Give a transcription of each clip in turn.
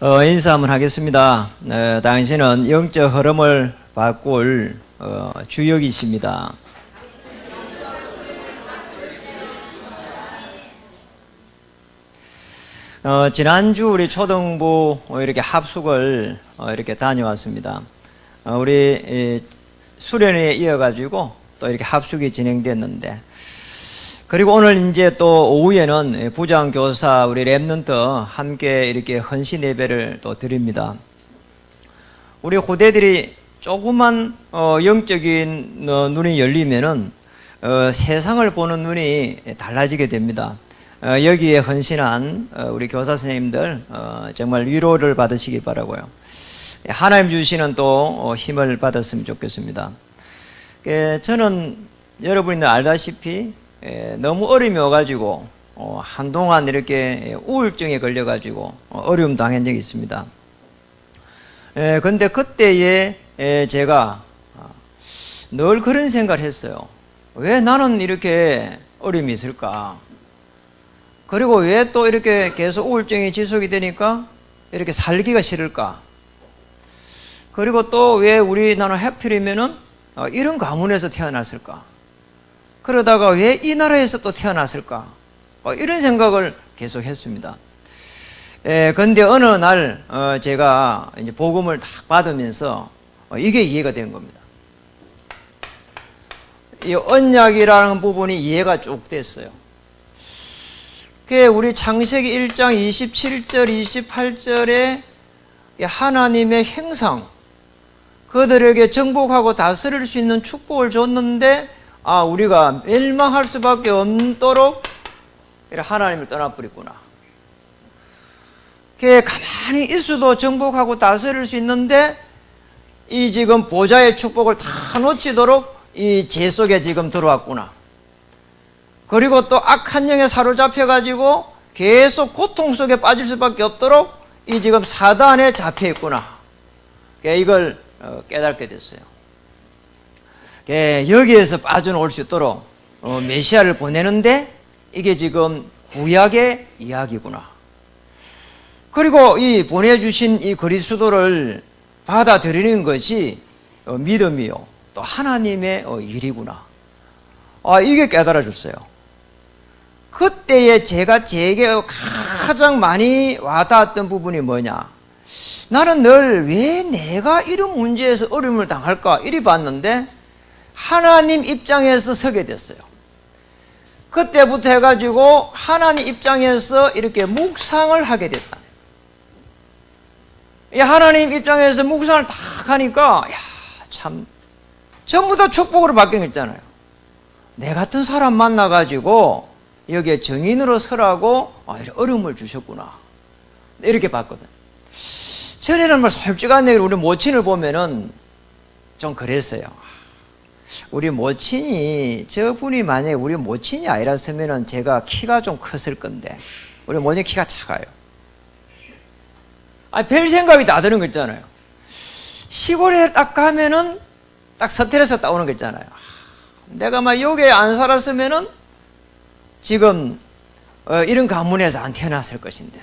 인사 한번 하겠습니다. 당신은 영적 흐름을 바꿀 주역이십니다. 지난주 우리 초등부 이렇게 합숙을 이렇게 다녀왔습니다. 우리 수련회에 이어가지고 또 이렇게 합숙이 진행됐는데, 그리고 오늘 이제 또 오후에는 부장교사 우리 랩런트 함께 이렇게 헌신 예배를 또 드립니다. 우리 후대들이 조그만 영적인 눈이 열리면은 세상을 보는 눈이 달라지게 됩니다. 여기에 헌신한 우리 교사 선생님들 정말 위로를 받으시기 바라고요. 하나님 주시는 또 힘을 받았으면 좋겠습니다. 저는 여러분이 알다시피 너무 어려움이 와가지고 한동안 이렇게 우울증에 걸려가지고 어려움 당한 적이 있습니다. 근데 그때에 제가 늘 그런 생각을 했어요. 왜 나는 이렇게 어려움이 있을까? 그리고 왜 또 이렇게 계속 우울증이 지속이 되니까 이렇게 살기가 싫을까? 그리고 또 왜 나는 하필이면은 이런 가문에서 태어났을까? 그러다가 왜 이 나라에서 또 태어났을까? 이런 생각을 계속 했습니다. 근데 어느 날 제가 이제 복음을 딱 받으면서 이게 이해가 된 겁니다. 이 언약이라는 부분이 이해가 쭉 됐어요. 우리 창세기 1장 27절, 28절에 하나님의 행상, 그들에게 정복하고 다스릴 수 있는 축복을 줬는데, 우리가 멸망할 수밖에 없도록 하나님을 떠나버렸구나. 가만히 있어도 정복하고 다스릴 수 있는데, 이 지금 보좌의 축복을 다 놓치도록 이 죄 속에 지금 들어왔구나. 그리고 또 악한 영에 사로잡혀가지고 계속 고통 속에 빠질 수밖에 없도록 이 지금 사단에 잡혀있구나. 이걸 깨닫게 됐어요. 여기에서 빠져나올 수 있도록 메시아를 보내는데 이게 지금 구약의 이야기구나. 그리고 이 보내주신 이 그리스도를 받아들이는 것이 믿음이요, 또 하나님의 일이구나. 이게 깨달아졌어요. 그때에 제게 가장 많이 와닿았던 부분이 뭐냐? 나는 늘 왜 내가 이런 문제에서 어려움을 당할까? 이리 봤는데 하나님 입장에서 서게 됐어요. 그때부터 해가지고 하나님 입장에서 이렇게 묵상을 하게 됐다. 이 하나님 입장에서 묵상을 딱 하니까 참 전부 다 축복으로 바뀌는 거 있잖아요. 내 같은 사람 만나가지고 여기에 정인으로 서라고 어려움을 주셨구나, 이렇게 봤거든. 전에는 솔직한 얘기로 우리 모친을 보면은 좀 그랬어요. 우리 모친이, 저분이 만약에 우리 모친이 아니랐으면은 제가 키가 좀 컸을 건데, 우리 모친이 키가 작아요. 별 생각이 다 드는 거 있잖아요. 시골에 딱 가면은 딱 서태에서 따오는 거 있잖아요. 내가 여기에 안 살았으면은 지금 이런 가문에서 안 태어났을 것인데,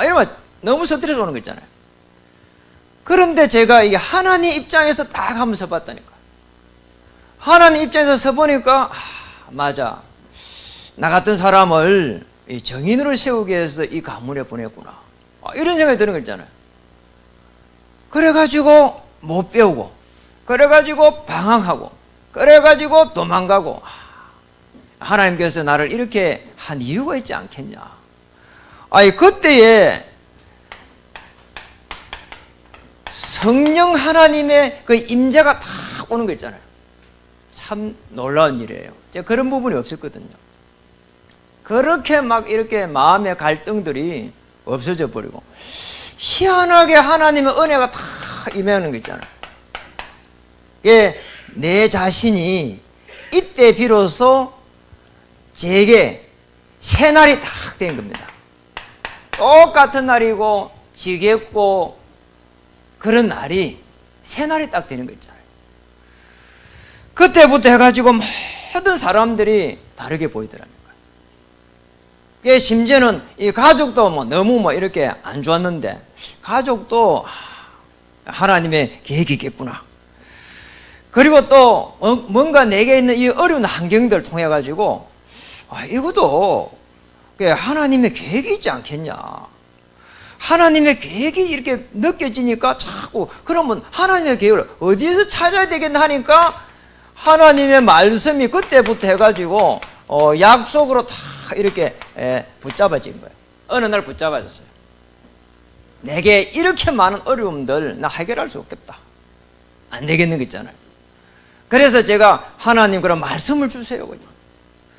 이러면 너무 서태에서 오는 거 있잖아요. 그런데 제가 이게 하나님 입장에서 딱 한번 서봤다니까. 하나님 입장에서 서보니까 맞아, 나 같은 사람을 정인으로 세우기 위해서 이 가문에 보냈구나, 이런 생각이 드는 거 있잖아요. 그래가지고 못 배우고, 그래가지고 방황하고, 그래가지고 도망가고, 하나님께서 나를 이렇게 한 이유가 있지 않겠냐. 그때에 성령 하나님의 그 임재가 딱 오는 거 있잖아요. 참 놀라운 일이에요. 제가 그런 부분이 없었거든요. 그렇게 이렇게 마음의 갈등들이 없어져 버리고, 희한하게 하나님의 은혜가 다 임하는 거 있잖아요. 내 자신이 이때 비로소 제게 새날이 딱 된 겁니다. 똑같은 날이고 지겹고 그런 날이 새날이 딱 되는 거 있잖아요. 그때부터 해가지고 모든 사람들이 다르게 보이더라는 거예요. 심지어는 이 가족도 뭐 너무 뭐 이렇게 안 좋았는데, 가족도 하나님의 계획이 있겠구나. 그리고 또 뭔가 내게 있는 이 어려운 환경들을 통해 가지고 이것도 하나님의 계획이 있지 않겠냐. 하나님의 계획이 이렇게 느껴지니까 자꾸, 그러면 하나님의 계획을 어디에서 찾아야 되겠나 하니까 하나님의 말씀이 그때부터 해가지고 약속으로 다 이렇게 붙잡아진 거예요. 어느 날 붙잡아졌어요. 내게 이렇게 많은 어려움들 나 해결할 수 없겠다, 안 되겠는 거 있잖아요. 그래서 제가 하나님 그런 말씀을 주세요, 그냥.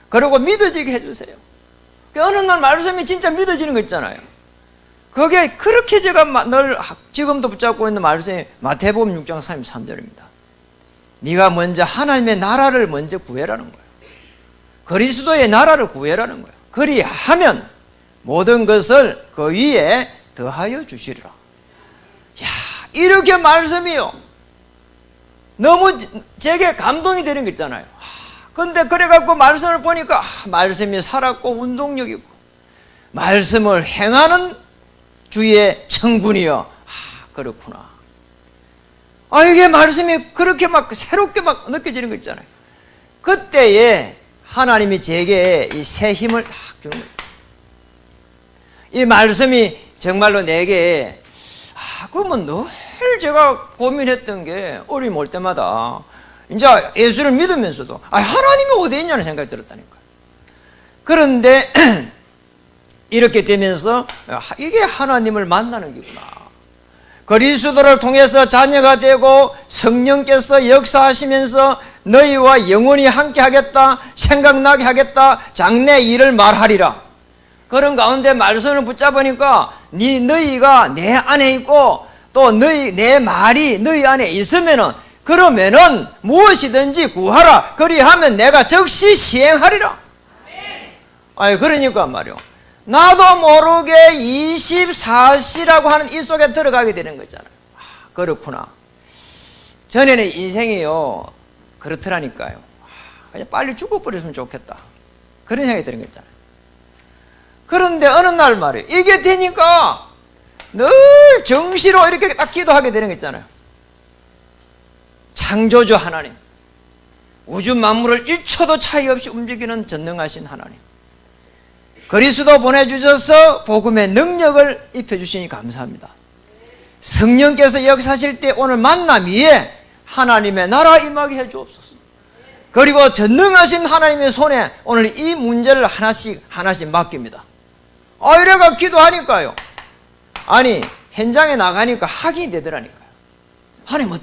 그리고 믿어지게 해주세요. 어느 날 말씀이 진짜 믿어지는 거 있잖아요. 그게 그렇게 제가 늘 지금도 붙잡고 있는 말씀이 마태복음 6장 33절입니다. 네가 먼저 하나님의 나라를 먼저 구해라는 거예요. 그리스도의 나라를 구해라는 거예요. 그리하면 모든 것을 그 위에 더하여 주시리라. 야, 이렇게 말씀이요, 너무 제게 감동이 되는 거 있잖아요. 근데 그래갖고 말씀을 보니까 말씀이 살았고 운동력 있고 말씀을 행하는 주의 청군이요. 그렇구나. 이게 말씀이 그렇게 막 새롭게 막 느껴지는 거 있잖아요. 그때에 하나님이 제게 이 새 힘을 딱 주는 거예요. 이 말씀이 정말로 내게, 그러면 늘 제가 고민했던 게 어려움 올 때마다 이제 예수를 믿으면서도 하나님이 어디에 있냐는 생각이 들었다니까요. 그런데 이렇게 되면서 이게 하나님을 만나는 기구나. 그리스도를 통해서 자녀가 되고 성령께서 역사하시면서 너희와 영원히 함께 하겠다, 생각나게 하겠다, 장래 일을 말하리라. 그런 가운데 말씀을 붙잡으니까 너희가 내 안에 있고 또 내 말이 너희 안에 있으면은, 그러면은 무엇이든지 구하라. 그리하면 내가 즉시 시행하리라. 그러니까 말이요, 나도 모르게 24시라고 하는 이 속에 들어가게 되는 거잖아요. 그렇구나. 전에는 인생이요 그렇더라니까요. 그냥 빨리 죽어버렸으면 좋겠다, 그런 생각이 드는 거잖아요. 그런데 어느 날 말이에요, 이게 되니까 늘 정시로 이렇게 딱 기도하게 되는 거 있잖아요. 창조주 하나님, 우주 만물을 1초도 차이 없이 움직이는 전능하신 하나님, 그리스도 보내주셔서 복음의 능력을 입혀주시니 감사합니다. 성령께서 역사하실 때 오늘 만남 위에 하나님의 나라 임하게 해주옵소서. 그리고 전능하신 하나님의 손에 오늘 이 문제를 하나씩 맡깁니다. 이래가 기도하니까요, 현장에 나가니까 확인이 되더라니까요. 하나님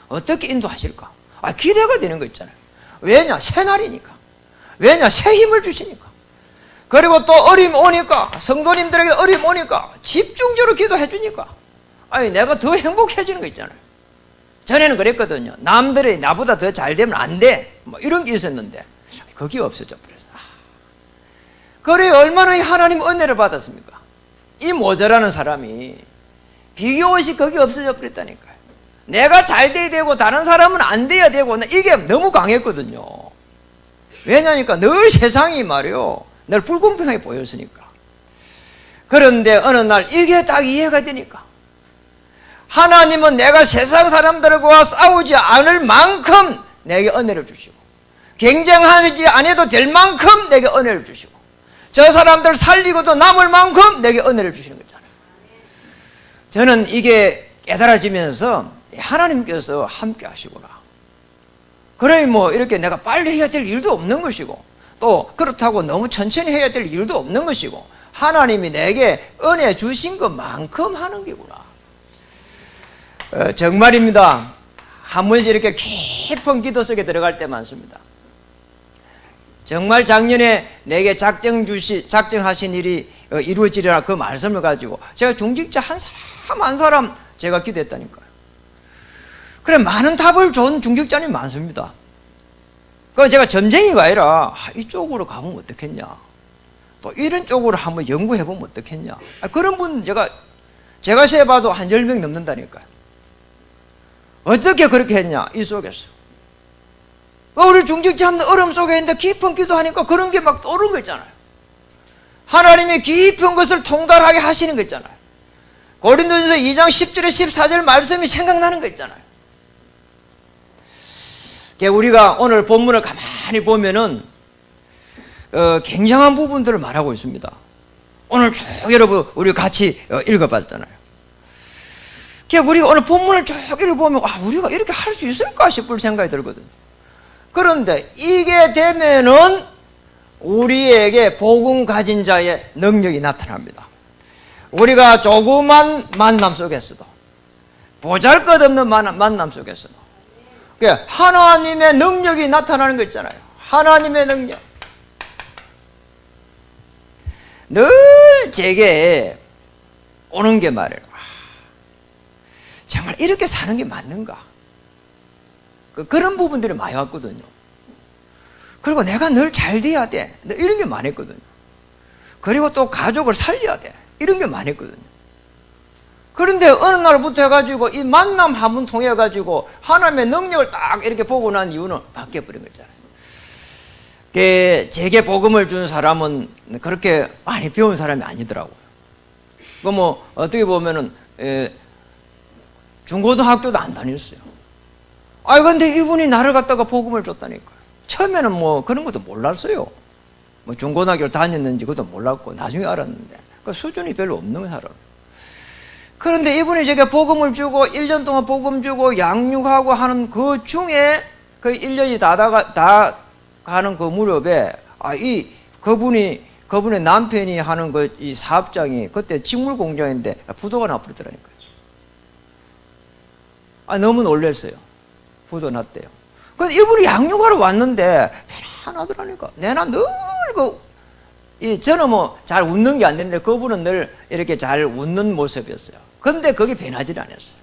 어떻게 인도하실까? 기대가 되는 거 있잖아요. 왜냐? 새 날이니까. 왜냐? 새 힘을 주시니까. 그리고 또 어려움 오니까, 성도님들에게 어려움 오니까 집중적으로 기도해 주니까 내가 더 행복해지는 거 있잖아요. 전에는 그랬거든요. 남들이 나보다 더 잘 되면 안 돼, 뭐 이런 게 있었는데 그게 없어져 버렸어. 그래, 얼마나 하나님 은혜를 받았습니까? 이 모자라는 사람이 비교의식 거기 없어져 버렸다니까요. 내가 잘 돼야 되고 다른 사람은 안 돼야 되고, 이게 너무 강했거든요. 왜냐니까 늘 세상이 말이요, 늘 불공평하게 보였으니까. 그런데 어느 날 이게 딱 이해가 되니까, 하나님은 내가 세상 사람들과 싸우지 않을 만큼 내게 은혜를 주시고, 경쟁하지 않아도 될 만큼 내게 은혜를 주시고, 저 사람들 살리고도 남을 만큼 내게 은혜를 주시는 거잖아요. 저는 이게 깨달아지면서 하나님께서 함께 하시구나. 그러니 뭐 이렇게 내가 빨리 해야 될 일도 없는 것이고, 또 그렇다고 너무 천천히 해야 될 일도 없는 것이고, 하나님이 내게 은혜 주신 것만큼 하는 게구나. 정말입니다. 한 번씩 이렇게 깊은 기도 속에 들어갈 때 많습니다. 정말 작년에 내게 작정하신 일이 이루어지리라, 그 말씀을 가지고 제가 중직자 한 사람 제가 기도했다니까요. 그래, 많은 답을 준 중직자님 많습니다. 그 제가 점쟁이가 아니라 이쪽으로 가보면 어떻겠냐, 또 이런 쪽으로 한번 연구해보면 어떻겠냐, 그런 분 제가 세봐도 한 10명 넘는다니까요. 어떻게 그렇게 했냐, 이 속에서. 우리 중직자 한 어려움 속에 있는데 깊은 기도하니까 그런 게 막 떠오른 거 있잖아요. 하나님이 깊은 것을 통달하게 하시는 거 있잖아요. 고린도전서 2장 10절에 14절 말씀이 생각나는 거 있잖아요. 우리가 오늘 본문을 가만히 보면은 굉장한 부분들을 말하고 있습니다. 오늘 쭉 여러분 우리 같이 읽어봤잖아요. 우리가 오늘 본문을 쭉 읽어보면 우리가 이렇게 할 수 있을까 싶을 생각이 들거든요. 그런데 이게 되면은 우리에게 복음 가진 자의 능력이 나타납니다. 우리가 조그만 만남 속에서도, 보잘것없는 만남 속에서도 하나님의 능력이 나타나는 거 있잖아요. 하나님의 능력. 늘 제게 오는 게 말이에요. 정말 이렇게 사는 게 맞는가? 그런 부분들이 많이 왔거든요. 그리고 내가 늘 잘 돼야 돼, 이런 게 많았거든요. 그리고 또 가족을 살려야 돼, 이런 게 많았거든요. 그런데 어느 날부터 해가지고 이 만남 한 번 통해가지고 하나님의 능력을 딱 이렇게 보고 난 이유는 바뀌어버린 거잖아요. 제게 복음을 준 사람은 그렇게 많이 배운 사람이 아니더라고요. 어떻게 보면은 중고등학교도 안 다녔어요. 근데 이분이 나를 갖다가 복음을 줬다니까요. 처음에는 그런 것도 몰랐어요. 중고등학교를 다녔는지 그것도 몰랐고 나중에 알았는데 수준이 별로 없는 사람. 그런데 이분이 제게 복음을 주고 1년 동안 복음 주고 양육하고 하는 그 중에 그 1년이 다 가는 그 무렵에 그분의 남편이 하는 이 사업장이 그때 직물 공장인데 부도가 나버리더라니까요. 너무 놀랐어요. 부도 났대요. 그래서 이분이 양육하러 왔는데 편안하더라니까. 내가 늘 저는 잘 웃는 게 안 되는데 그분은 늘 이렇게 잘 웃는 모습이었어요. 근데 그게 변하지 않았어요.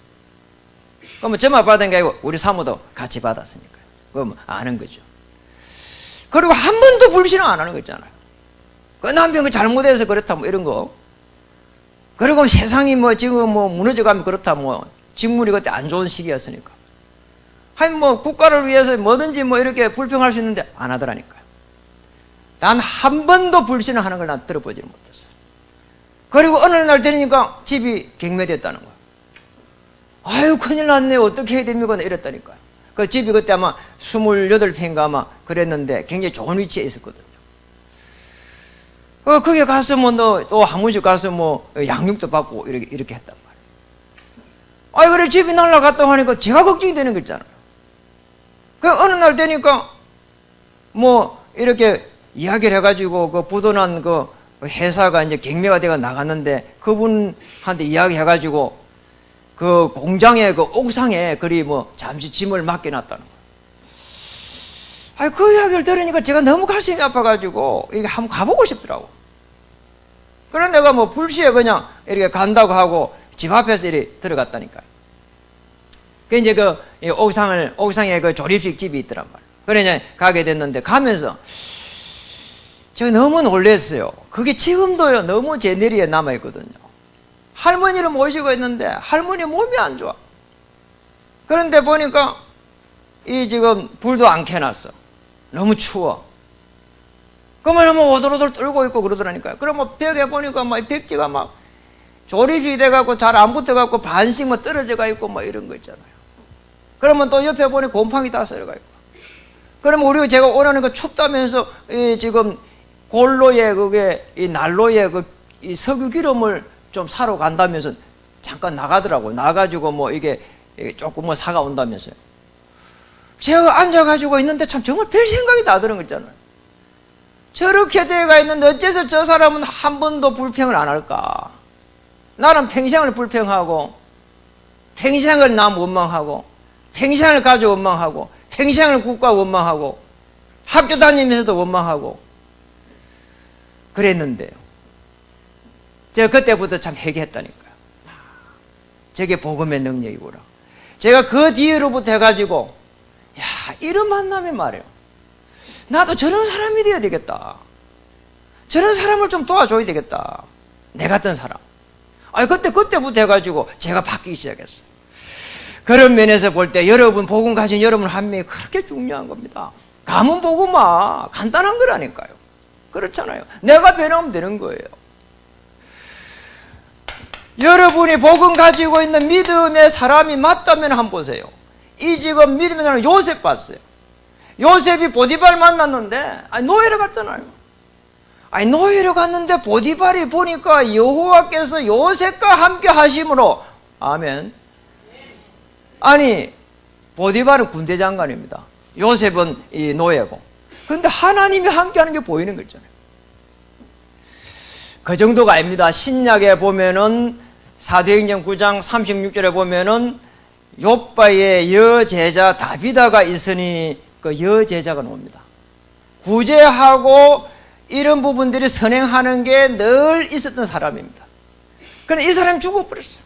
그러면 저만 받은 게 아니고 우리 사모도 같이 받았으니까요. 그럼 아는 거죠. 그리고 한 번도 불신을 안 하는 거 있잖아요. 그 남편이 잘못해서 그렇다 이런 거. 그리고 세상이 지금 무너져가면 그렇다 직물이 그때 안 좋은 시기였으니까. 국가를 위해서 뭐든지 이렇게 불평할 수 있는데 안 하더라니까요. 단 한 번도 불신을 하는 걸 난 들어보지를 못했어요. 그리고 어느 날 되니까 집이 경매됐다는 거예요. 큰일 났네. 어떻게 해야 됩니까? 이랬다니까요. 그 집이 그때 아마 28평인가 아마 그랬는데 굉장히 좋은 위치에 있었거든요. 거기 가서 또 한 번씩 가서 양육도 받고 이렇게 했단 말이에요. 그래 집이 날라갔다고 하니까 제가 걱정이 되는 거 있잖아요. 어느 날 되니까 이렇게 이야기를 해가지고 그 부도난 그 회사가 이제 경매가 돼가 나갔는데 그분한테 이야기해가지고 그 공장의 그 옥상에 잠시 짐을 맡겨놨다는 거예요. 그 이야기를 들으니까 제가 너무 가슴이 아파가지고 이렇게 한번 가보고 싶더라고. 그래서 내가 불시에 그냥 이렇게 간다고 하고 집 앞에서 이렇게 들어갔다니까요. 이제 옥상에 그 조립식 집이 있더란 말이에요. 그래 이제 가게 됐는데 가면서 제가 너무 놀랐어요. 그게 지금도요 너무 제 뇌리에 남아있거든요. 할머니를 모시고 있는데 할머니 몸이 안 좋아. 그런데 보니까 지금 불도 안 켜놨어. 너무 추워. 그러면 오돌오돌 떨고 있고 그러더라니까요. 그럼 벽에 보니까 벽지가 조립이 돼갖고 잘 안 붙어갖고 반씩 떨어져가 있고 이런 거 있잖아요. 그러면 또 옆에 보니 곰팡이 다 썰어가 있고. 그러면 우리가 제가 원하는 거 춥다면서 지금 골로에 이 난로에 이 석유 기름을 좀 사러 간다면서 잠깐 나가더라고요. 나가지고 이게 조금 사가 온다면서요. 제가 앉아가지고 있는데 참 정말 별 생각이 다 드는 거 있잖아요. 저렇게 돼가 있는데 어째서 저 사람은 한 번도 불평을 안 할까? 나는 평생을 불평하고 평생을 남 원망하고 평생을 가족 원망하고 평생을 국가 원망하고 학교 다니면서도 원망하고 그랬는데요. 제가 그때부터 참 회개했다니까요. 저게 복음의 능력이구나. 제가 그 뒤로부터 해가지고 이런 만남이 말이에요. 나도 저런 사람이 되어야 되겠다. 저런 사람을 좀 도와줘야 되겠다. 내 같은 사람. 그때부터 해가지고 제가 바뀌기 시작했어요. 그런 면에서 볼 때 여러분, 복음 가진 여러분 한 명이 그렇게 중요한 겁니다. 가문 복음아 간단한 거라니까요. 그렇잖아요. 내가 변하면 되는 거예요. 여러분이 복음 가지고 있는 믿음의 사람이 맞다면 한번 보세요. 이 지금 믿음의 사람 요셉 봤어요. 요셉이 보디발 만났는데 노예로 갔잖아요. 노예로 갔는데 보디발이 보니까 여호와께서 요셉과 함께 하심으로 아멘. 보디발은 군대 장관입니다. 요셉은 이 노예고. 그런데 하나님이 함께하는 게 보이는 거잖아요. 그 정도가 아닙니다. 신약에 보면은 사도행전 9장 36절에 보면은 욥바의 여제자 다비다가 있으니 그 여제자가 나옵니다. 구제하고 이런 부분들이 선행하는 게 늘 있었던 사람입니다. 그런데 이 사람이 죽어버렸어요.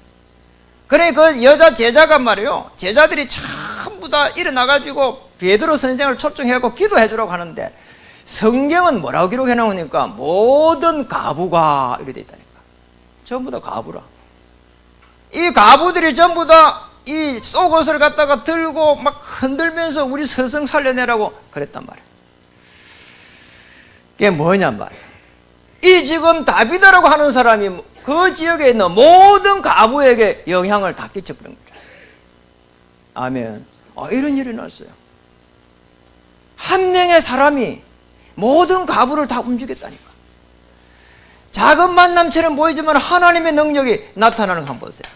그래 그 여자 제자가 말이에요. 제자들이 전부 다 일어나가지고 베드로 선생을 초청해갖고 기도해 주라고 하는데 성경은 뭐라고 기록해 놓으니까 모든 가부가 이렇게 돼 있다니까. 전부 다 가부라. 이 가부들이 전부 다 이 속옷을 갖다가 들고 막 흔들면서 우리 서성 살려내라고 그랬단 말이에요. 그게 뭐냔 말이에요. 이 지금 다비다라고 하는 사람이 그 지역에 있는 모든 가부에게 영향을 다 끼쳐버린 거죠. 아멘. 이런 일이 났어요. 한 명의 사람이 모든 가부를 다 움직였다니까. 작은 만남처럼 보이지만 하나님의 능력이 나타나는 거 한번 보세요.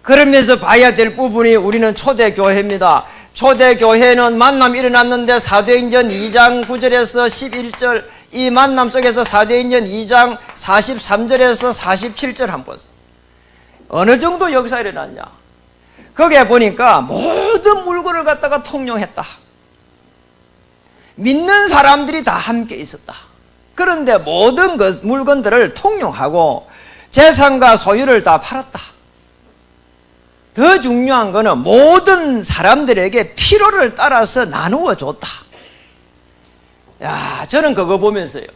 그러면서 봐야 될 부분이 우리는 초대교회입니다. 초대교회는 만남이 일어났는데 사도행전 2장 9절에서 11절 이 만남 속에서 사도행전 2장 43절에서 47절 한번 보세요. 어느 정도 역사가 일어났냐. 거기에 보니까 모든 물건을 갖다가 통용했다. 믿는 사람들이 다 함께 있었다. 그런데 모든 물건들을 통용하고 재산과 소유를 다 팔았다. 더 중요한 것은 모든 사람들에게 필요를 따라서 나누어 줬다. 야, 저는 그거 보면서요.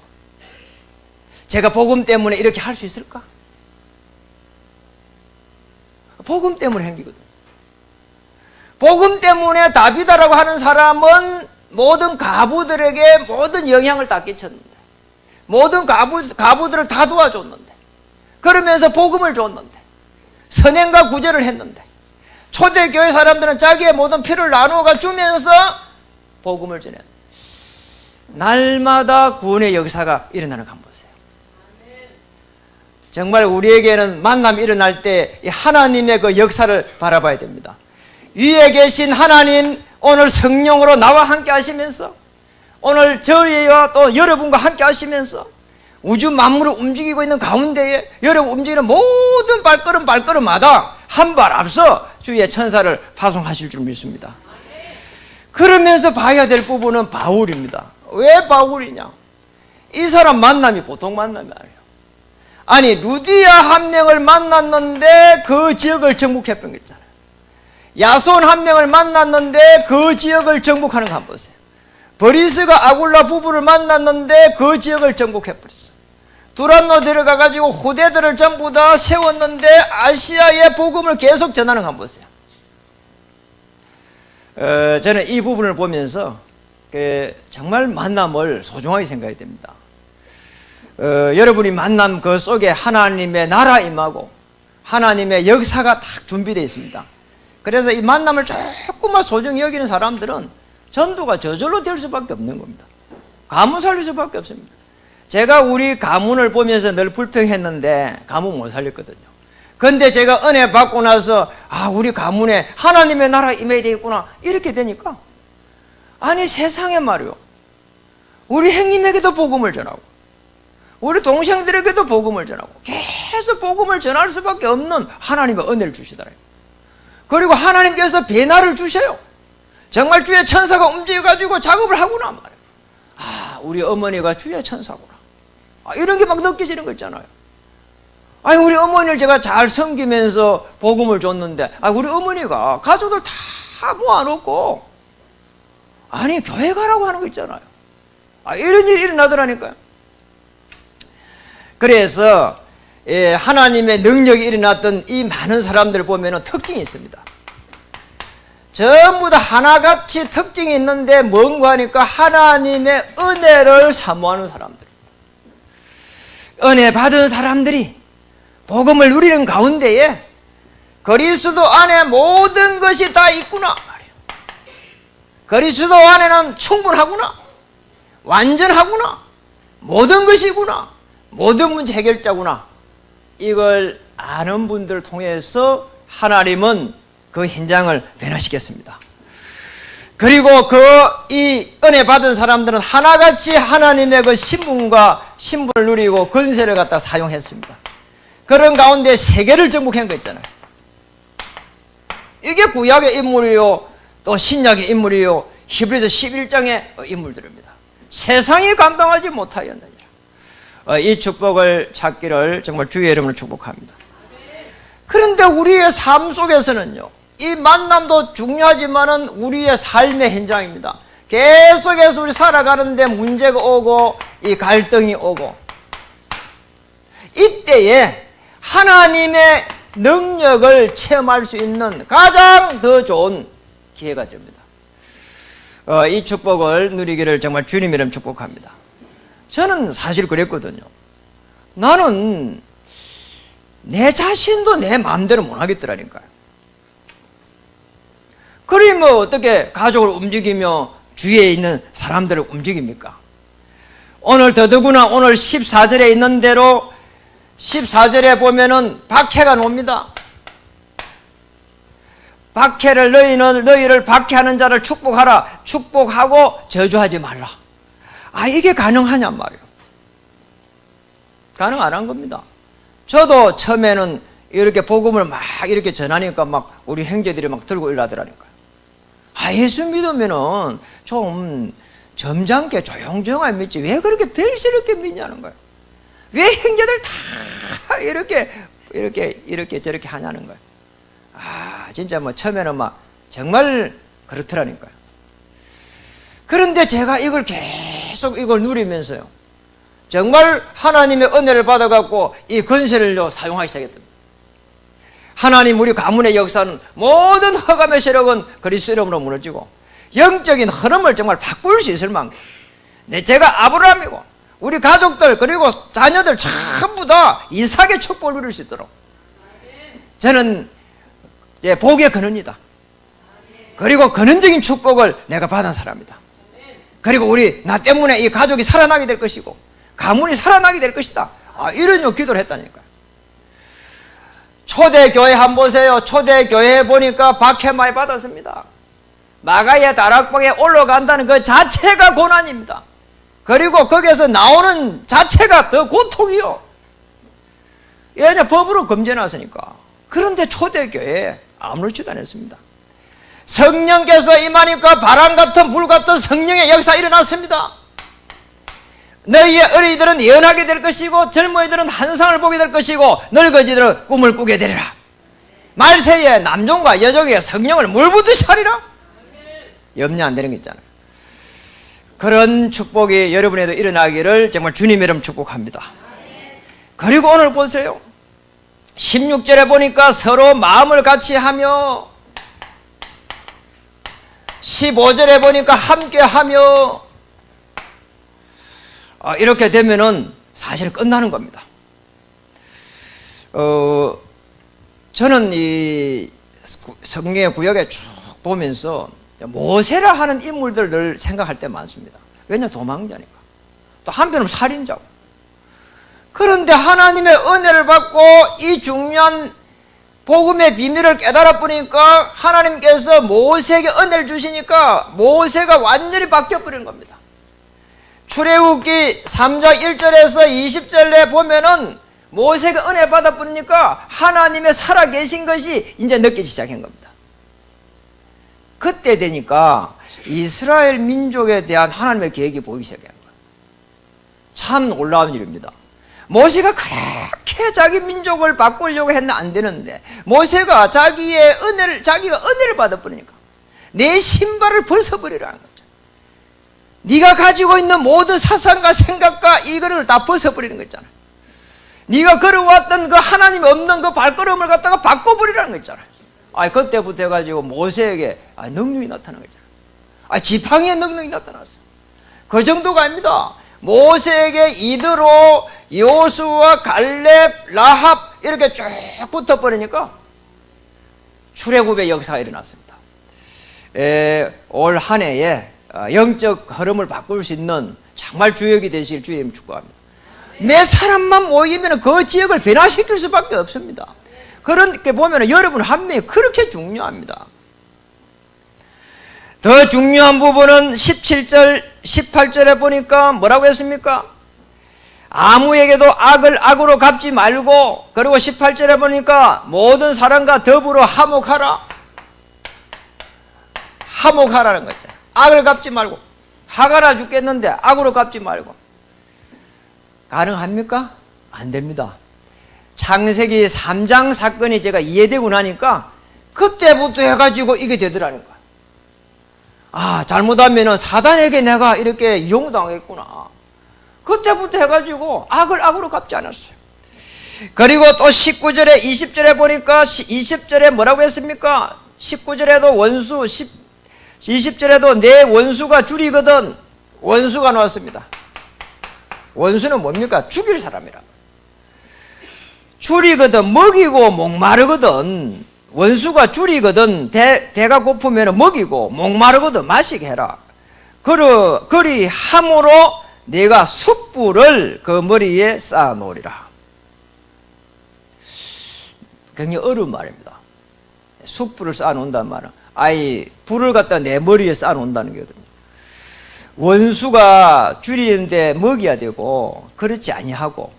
제가 복음 때문에 이렇게 할 수 있을까? 복음 때문에 행기거든. 복음 때문에 다비다라고 하는 사람은 모든 가부들에게 모든 영향을 다 끼쳤는데, 모든 가부들을 다 도와줬는데, 그러면서 복음을 줬는데, 선행과 구제를 했는데, 초대교회 사람들은 자기의 모든 필요를 나누어가 주면서 복음을 전했는데, 날마다 구원의 역사가 일어나는 거 한번 보세요. 정말 우리에게는 만남이 일어날 때 하나님의 그 역사를 바라봐야 됩니다. 위에 계신 하나님, 오늘 성령으로 나와 함께 하시면서, 오늘 저희와 또 여러분과 함께 하시면서 우주 만물을 움직이고 있는 가운데에 여러분 움직이는 모든 발걸음마다 한 발 앞서 주의 천사를 파송하실 줄 믿습니다. 그러면서 봐야 될 부분은 바울입니다. 왜 바울이냐? 이 사람 만남이 보통 만남이 아니에요. 루디아 한 명을 만났는데 그 지역을 정복했던 거 있잖아요. 야손 한 명을 만났는데 그 지역을 정복하는 거 한번 보세요. 버리스가 아굴라 부부를 만났는데 그 지역을 정복해버렸어요. 두란노 들어가가지고 후대들을 전부 다 세웠는데 아시아의 복음을 계속 전하는 거 한번 보세요. 저는 이 부분을 보면서 정말 만남을 소중하게 생각해야 됩니다. 여러분이 만남 그 속에 하나님의 나라 임하고 하나님의 역사가 딱 준비되어 있습니다. 그래서 이 만남을 조금만 소중히 여기는 사람들은 전도가 저절로 될 수밖에 없는 겁니다. 가문 살릴 수밖에 없습니다. 제가 우리 가문을 보면서 늘 불평했는데 가문 못 살렸거든요. 그런데 제가 은혜 받고 나서 우리 가문에 하나님의 나라 임해야 되겠구나 이렇게 되니까 세상에 말이요, 우리 형님에게도 복음을 전하고 우리 동생들에게도 복음을 전하고 계속 복음을 전할 수밖에 없는 하나님의 은혜를 주시더라고요. 그리고 하나님께서 변화를 주셔요. 정말 주의 천사가 움직여가지고 작업을 하구나 말이에요. 우리 어머니가 주의 천사구나. 이런 게 막 느껴지는 거 있잖아요. 우리 어머니를 제가 잘 섬기면서 복음을 줬는데 우리 어머니가 가족들 다 모아놓고 교회 가라고 하는 거 있잖아요. 이런 일이 일어나더라니까요. 그래서 하나님의 능력이 일어났던 이 많은 사람들을 보면 특징이 있습니다. 전부 다 하나같이 특징이 있는데 뭔가 하니까 하나님의 은혜를 사모하는 사람들, 은혜 받은 사람들이 복음을 누리는 가운데에 그리스도 안에 모든 것이 다 있구나, 그리스도 안에는 충분하구나, 완전하구나, 모든 것이구나, 모든 문제 해결자구나, 이걸 아는 분들을 통해서 하나님은 그 현장을 변화시켰습니다. 그리고 이 은혜 받은 사람들은 하나같이 하나님의 그 신분을 누리고 권세를 갖다 사용했습니다. 그런 가운데 세계를 정복한 거 있잖아요. 이게 구약의 인물이요, 또 신약의 인물이요, 히브리서 11장의 인물들입니다. 세상이 감당하지 못하였느니라. 이 축복을 찾기를 정말 주의 이름으로 축복합니다. 그런데 우리의 삶 속에서는요, 이 만남도 중요하지만은 우리의 삶의 현장입니다. 계속해서 우리 살아가는데 문제가 오고 이 갈등이 오고, 이때에 하나님의 능력을 체험할 수 있는 가장 더 좋은 기회가 됩니다. 이 축복을 누리기를 정말 주님 이름 축복합니다. 저는 사실 그랬거든요. 나는 내 자신도 내 마음대로 못 하겠더라니까요. 그러니 뭐 어떻게 가족을 움직이며 주위에 있는 사람들을 움직입니까? 오늘 더더구나 오늘 14절에 있는 대로 14절에 보면은 박해가 놉니다. 박해를 너희를 박해하는 자를 축복하라. 축복하고 저주하지 말라. 이게 가능하냔 말이에요. 가능 안 한 겁니다. 저도 처음에는 이렇게 복음을 막 이렇게 전하니까 막 우리 형제들이 막 들고 일하더라니까요. 예수 믿으면은 좀 점잖게 조용조용하게 믿지 왜 그렇게 별스럽게 믿냐는 거예요. 왜 형제들 다 이렇게 저렇게 하냐는 거예요. 진짜 뭐 처음에는 막 정말 그렇더라니까요. 그런데 제가 이걸 계속 누리면서요, 정말 하나님의 은혜를 받아갖고 이 권세를 사용하기 시작했답니다. 하나님 우리 가문의 역사는 모든 허감의 세력은 그리스도 이름으로 무너지고 영적인 흐름을 정말 바꿀 수 있을 만큼 제가 아브라함이고 우리 가족들 그리고 자녀들 전부 다 이삭의 축복을 누릴 수 있도록 저는 복의 근원이다. 그리고 근원적인 축복을 내가 받은 사람이다. 그리고 나 때문에 이 가족이 살아나게 될 것이고 가문이 살아나게 될 것이다. 이런 기도를 했다니까요. 초대교회 한번 보세요. 초대교회 보니까 박해 많이 받았습니다. 마가의 다락방에 올라간다는 그 자체가 고난입니다. 그리고 거기에서 나오는 자체가 더 고통이요. 왜냐, 법으로 금지해놨으니까. 그런데 초대교회에 아무렇지도 않았습니다. 성령께서 임하니까 바람 같은 불 같은 성령의 역사 일어났습니다. 너희의 어린이들은 예언하게 될 것이고 젊은이들은 환상을 보게 될 것이고 늙은이들은 꿈을 꾸게 되리라. 말세에 남종과 여종에게 성령을 물붓듯이 하리라. 염려 안 되는 게 있잖아요. 그런 축복이 여러분에도 일어나기를 정말 주님 이름 축복합니다. 그리고 오늘 보세요. 16절에 보니까 서로 마음을 같이 하며 15절에 보니까 함께 하며 이렇게 되면은 사실 끝나는 겁니다. 저는 이 성경의 구역에 쭉 보면서 모세라 하는 인물들을 늘 생각할 때 많습니다. 왜냐, 도망자니까. 또 한편은 살인자고. 그런데 하나님의 은혜를 받고 이 중요한 복음의 비밀을 깨달아 보니까 하나님께서 모세에게 은혜를 주시니까 모세가 완전히 바뀌어버리는 겁니다. 출애굽기 3장 1절에서 20절에 보면은 모세가 은혜 받아버리니까 하나님의 살아계신 것이 이제 느껴지기 시작한 겁니다. 그때 되니까 이스라엘 민족에 대한 하나님의 계획이 보이기 시작한 거예요. 참 놀라운 일입니다. 모세가 그렇게 자기 민족을 바꾸려고 했는데 안 되는데 모세가 자기가 은혜를 받아버리니까 내 신발을 벗어버리라는 거죠. 네가 가지고 있는 모든 사상과 생각과 이거를 다 벗어버리는 거잖아요. 네가 걸어왔던 그 하나님이 없는 그 발걸음을 갖다가 바꿔버리라는 거 있잖아요. 그때부터 해가지고 모세에게 능력이 나타난 거잖아요. 지팡이에 능력이 나타났어. 그 정도가 아닙니다. 모세에게 이드로, 요수와 갈렙, 라합 이렇게 쭉 붙어버리니까 출애굽의 역사가 일어났습니다. 올 한 해에 영적 흐름을 바꿀 수 있는 정말 주역이 되실 주님 축복합니다. 몇 사람만 모이면 그 지역을 변화시킬 수밖에 없습니다. 그렇게 보면 여러분 한 명이 그렇게 중요합니다. 더 중요한 부분은 17절, 18절에 보니까 뭐라고 했습니까? 아무에게도 악을 악으로 갚지 말고, 그리고 18절에 보니까 모든 사람과 더불어 화목하라. 화목하라는 거죠. 악을 갚지 말고. 화가 나 죽겠는데 악으로 갚지 말고. 가능합니까? 안 됩니다. 창세기 3장 사건이 제가 이해되고 나니까 그때부터 해가지고 이게 되더라는 거야. 잘못하면 사단에게 내가 이렇게 이용당했구나. 그때부터 해가지고 악을 악으로 갚지 않았어요. 그리고 또 19절에 20절에 보니까 20절에 뭐라고 했습니까? 19절에도 원수, 20절에도 내 원수가 줄이거든. 원수가 나왔습니다. 원수는 뭡니까? 죽일 사람이라. 줄이거든 먹이고 목마르거든. 원수가 줄이거든 배가 고프면 먹이고 목마르거든 마시게 해라. 그리 함으로 내가 숯불을 그 머리에 쌓아 놓으리라. 굉장히 어려운 말입니다. 숯불을 쌓아 놓는다는 말은 불을 갖다 내 머리에 쌓아 놓는다는 거거든요. 원수가 줄이는데 먹여야 되고 그렇지 아니하고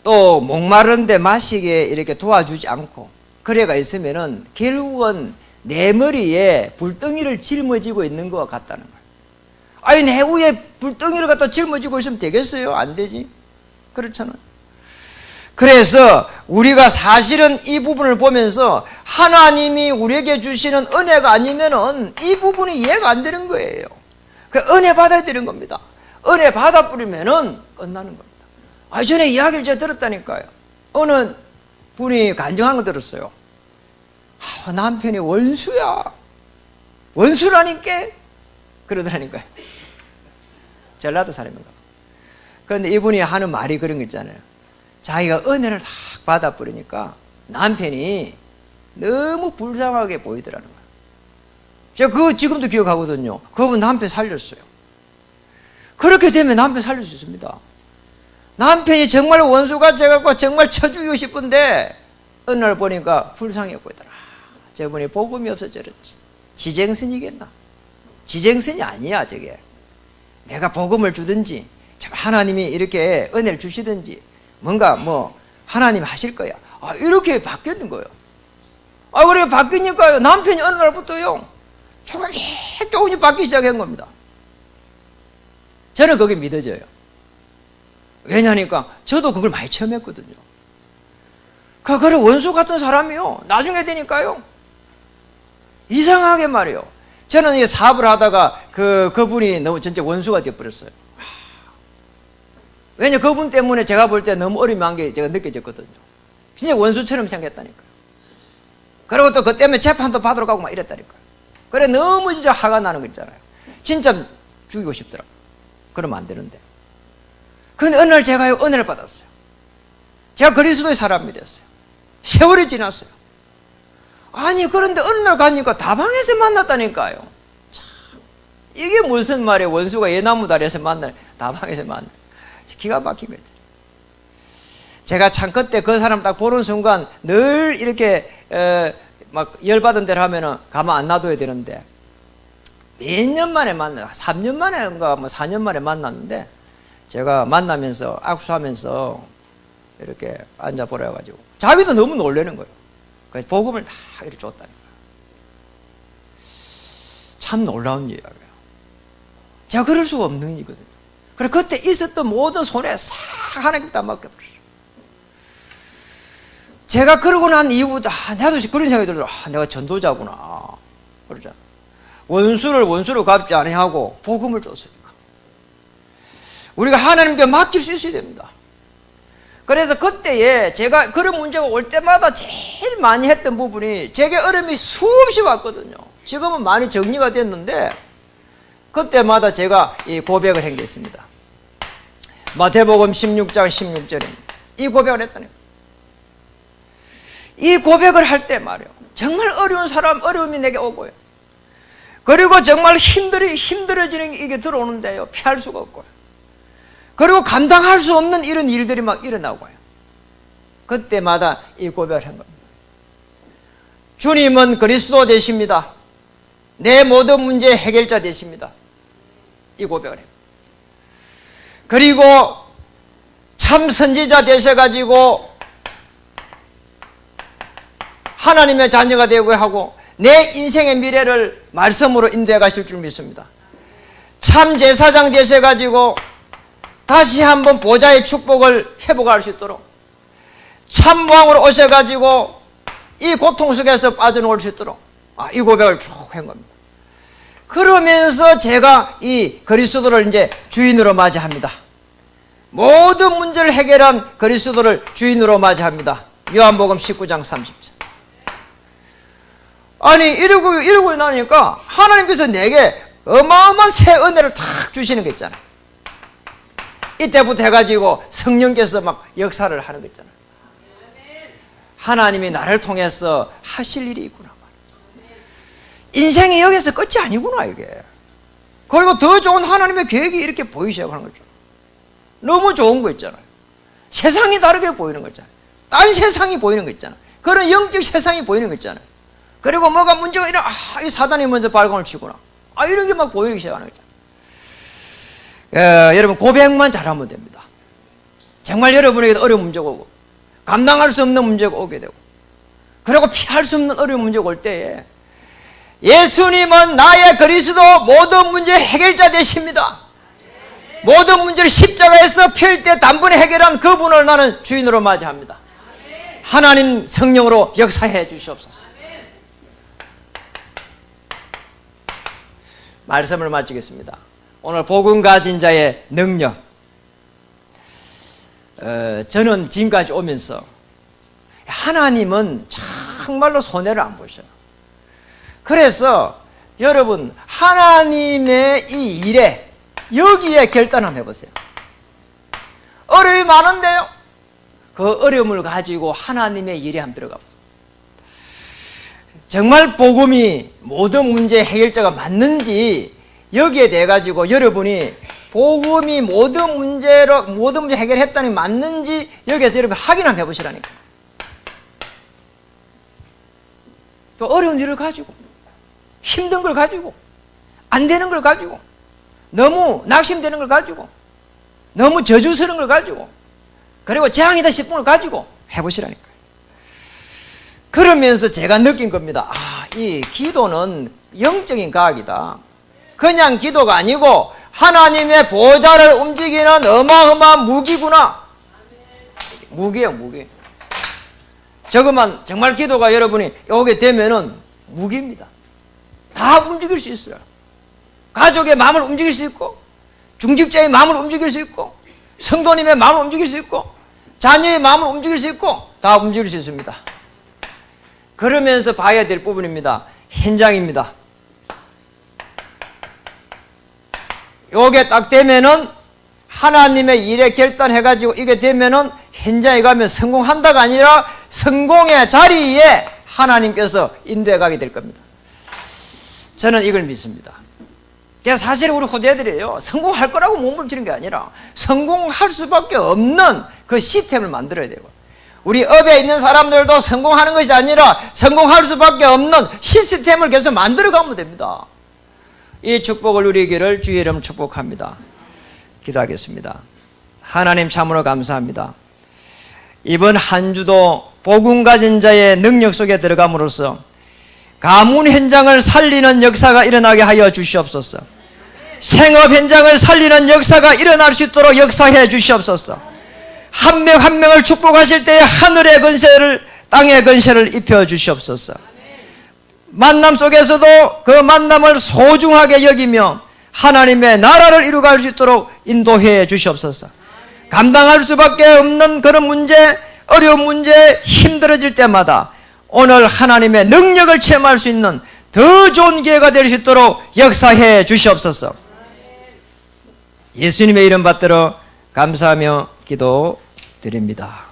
또 목마른데 마시게 이렇게 도와주지 않고 그래가 있으면은 결국은 내 머리에 불덩이를 짊어지고 있는 것 같다는 거예요. 내 위에 불덩이를 갖다 짊어지고 있으면 되겠어요? 안 되지. 그렇잖아요. 그래서 우리가 사실은 이 부분을 보면서 하나님이 우리에게 주시는 은혜가 아니면은 이 부분이 이해가 안 되는 거예요. 은혜 받아야 되는 겁니다. 은혜 받아 뿌리면은 끝나는 겁니다. 전에 이야기를 제가 들었다니까요. 어느 분이 간증한 거 들었어요. 남편이 원수야. 원수라니까? 그러더라니까요. 전라도 사람인가. 그런데 이분이 하는 말이 그런 거 있잖아요. 자기가 은혜를 딱 받아 뿌리니까 남편이 너무 불쌍하게 보이더라는 거예요. 제가 그거 지금도 기억하거든요. 그분 남편 살렸어요. 그렇게 되면 남편 살릴 수 있습니다. 남편이 정말 원수같이 해갖고 정말 쳐주고 싶은데 어느 날 보니까 불쌍해 보이더라. 저분이 복음이 없어서 저랬지. 지쟁선이겠나? 지쟁선이 아니야 저게. 내가 복음을 주든지 하나님이 이렇게 은혜를 주시든지 뭔가 하나님이 하실 거야. 이렇게 바뀌었는 거예요. 그래 바뀌니까요. 남편이 어느 날부터요 조금씩 바뀌기 시작한 겁니다. 저는 그게 믿어져요. 왜냐니까 저도 그걸 많이 처음 했거든요. 그래 원수 같은 사람이요 나중에 되니까요 이상하게 말이에요. 저는 이 사업을 하다가 그분이 너무 진짜 원수가 되어버렸어요. 왜냐 그분 때문에 제가 볼 때 너무 어림한 게 제가 느껴졌거든요. 진짜 원수처럼 생겼다니까요. 그리고 또 그 때문에 재판도 받으러 가고 막 이랬다니까요. 그래 너무 진짜 화가 나는 거 있잖아요. 진짜 죽이고 싶더라고요. 그러면 안 되는데. 근데 어느 날 제가 은혜를 받았어요. 제가 그리스도의 사람이 됐어요. 세월이 지났어요. 그런데 어느 날 가니까 다방에서 만났다니까요. 참, 이게 무슨 말이에요. 원수가 예나무 다리에서 만날 다방에서 만날. 기가 막힌 거죠. 제가 참 그때 그 사람 딱 보는 순간 늘 이렇게 막 열받은 대로 하면은 가만 안 놔둬야 되는데 몇 년 만에 만나 3년 만에인가 4년 만에 만났는데 제가 만나면서 악수하면서 이렇게 앉아보라 해가지고 자기도 너무 놀라는 거예요. 그래서 복음을 다 이렇게 줬다는 거예요. 참 놀라운 이야기예요. 제가 그럴 수가 없는 일이거든요. 그래 그때 있었던 모든 손에 싹 하나님 다 맡겨버렸어요. 제가 그러고 난 이후부터 나도 그런 생각이 들더라고요. 내가 전도자구나. 그러잖아. 원수를 원수로 갚지 아니하고 복음을 줬으니까 우리가 하나님께 맡길 수 있어야 됩니다. 그래서 그때에 제가 그런 문제가 올 때마다 제일 많이 했던 부분이 제게 어려움이 수없이 왔거든요. 지금은 많이 정리가 됐는데 그때마다 제가 이 고백을 한 게 있습니다. 마태복음 16장 16절입니다. 이 고백을 했다는 거예요. 이 고백을 할 때 말이에요. 정말 어려운 사람, 어려움이 내게 오고요. 그리고 정말 힘들어지는 이게 들어오는데요. 피할 수가 없고요. 그리고 감당할 수 없는 이런 일들이 막 일어나고요. 그때마다 이 고백을 한 겁니다. 주님은 그리스도 되십니다. 내 모든 문제의 해결자 되십니다. 이 고백을 해요. 그리고 참 선지자 되셔가지고 하나님의 자녀가 되고 하고 내 인생의 미래를 말씀으로 인도해 가실 줄 믿습니다. 참 제사장 되셔가지고 다시 한번 보좌의 축복을 회복할 수 있도록 참 왕으로 오셔가지고 이 고통 속에서 빠져나올 수 있도록 이 고백을 쭉 한 겁니다. 그러면서 제가 이 그리스도를 이제 주인으로 맞이합니다. 모든 문제를 해결한 그리스도를 주인으로 맞이합니다. 요한복음 19장 30절. 아니 이러고 나니까 하나님께서 내게 어마어마한 새 은혜를 탁 주시는 거 있잖아요. 이때부터 해가지고 성령께서 막 역사를 하는 거 있잖아요. 하나님이 나를 통해서 하실 일이 있구나. 인생이 여기서 끝이 아니구나 이게. 그리고 더 좋은 하나님의 계획이 이렇게 보이기 시작하는 거죠. 너무 좋은 거 있잖아요. 세상이 다르게 보이는 거 있잖아요. 딴 세상이 보이는 거 있잖아요. 그런 영적 세상이 보이는 거 있잖아요. 그리고 뭐가 문제가 일어나, 이 사단이 먼저 발광을 치구나. 이런 게 막 보이기 시작하는 거죠. 여러분, 고백만 잘하면 됩니다. 정말 여러분에게 어려운 문제가 오고, 감당할 수 없는 문제가 오게 되고, 그리고 피할 수 없는 어려운 문제가 올 때에, 예수님은 나의 그리스도 모든 문제 해결자 되십니다. 모든 문제를 십자가에서 필 때 단번에 해결한 그분을 나는 주인으로 맞이합니다. 하나님 성령으로 역사해 주시옵소서. 말씀을 마치겠습니다. 오늘 복음 가진 자의 능력. 저는 지금까지 오면서 하나님은 정말로 손해를 안 보셔요. 그래서 여러분 하나님의 이 일에 여기에 결단 한번 해보세요. 어려움이 많은데요. 그 어려움을 가지고 하나님의 일에 한번 들어가 보세요. 정말 복음이 모든 문제의 해결자가 맞는지 여기에 대해 가지고 여러분이 복음이 모든 문제 해결했다니 맞는지 여기에서 여러분 확인 한번 해보시라니까. 또 어려운 일을 가지고 힘든 걸 가지고 안 되는 걸 가지고 너무 낙심되는 걸 가지고 너무 저주스러운 걸 가지고 그리고 재앙이다 싶은 걸 가지고 해보시라니까요. 그러면서 제가 느낀 겁니다. 이 기도는 영적인 과학이다. 그냥 기도가 아니고 하나님의 보좌를 움직이는 어마어마한 무기구나. 무기예요, 무기. 저것만 정말 기도가 여러분이 오게 되면은 무기입니다. 다 움직일 수 있어요. 가족의 마음을 움직일 수 있고, 중직자의 마음을 움직일 수 있고, 성도님의 마음을 움직일 수 있고, 자녀의 마음을 움직일 수 있고, 다 움직일 수 있습니다. 그러면서 봐야 될 부분입니다. 현장입니다. 요게 딱 되면은 하나님의 일에 결단해가지고 이게 되면은 현장에 가면 성공한다가 아니라 성공의 자리에 하나님께서 인도해 가게 될 겁니다. 저는 이걸 믿습니다. 그래서 사실 우리 후대들이에요. 성공할 거라고 몸부림치는 게 아니라 성공할 수밖에 없는 그 시스템을 만들어야 되고, 우리 업에 있는 사람들도 성공하는 것이 아니라 성공할 수밖에 없는 시스템을 계속 만들어 가면 됩니다. 이 축복을 누리기를 주의 이름 축복합니다. 기도하겠습니다. 하나님 참으로 감사합니다. 이번 한 주도 복음 가진 자의 능력 속에 들어감으로써 가문 현장을 살리는 역사가 일어나게 하여 주시옵소서. 생업 현장을 살리는 역사가 일어날 수 있도록 역사해 주시옵소서. 한 명 한 명을 축복하실 때에 하늘의 건세를, 땅의 건세를 입혀 주시옵소서. 만남 속에서도 그 만남을 소중하게 여기며 하나님의 나라를 이루어갈 수 있도록 인도해 주시옵소서. 감당할 수밖에 없는 그런 문제, 어려운 문제, 힘들어질 때마다 오늘 하나님의 능력을 체험할 수 있는 더 좋은 기회가 될 수 있도록 역사해 주시옵소서. 예수님의 이름 받들어 감사하며 기도드립니다.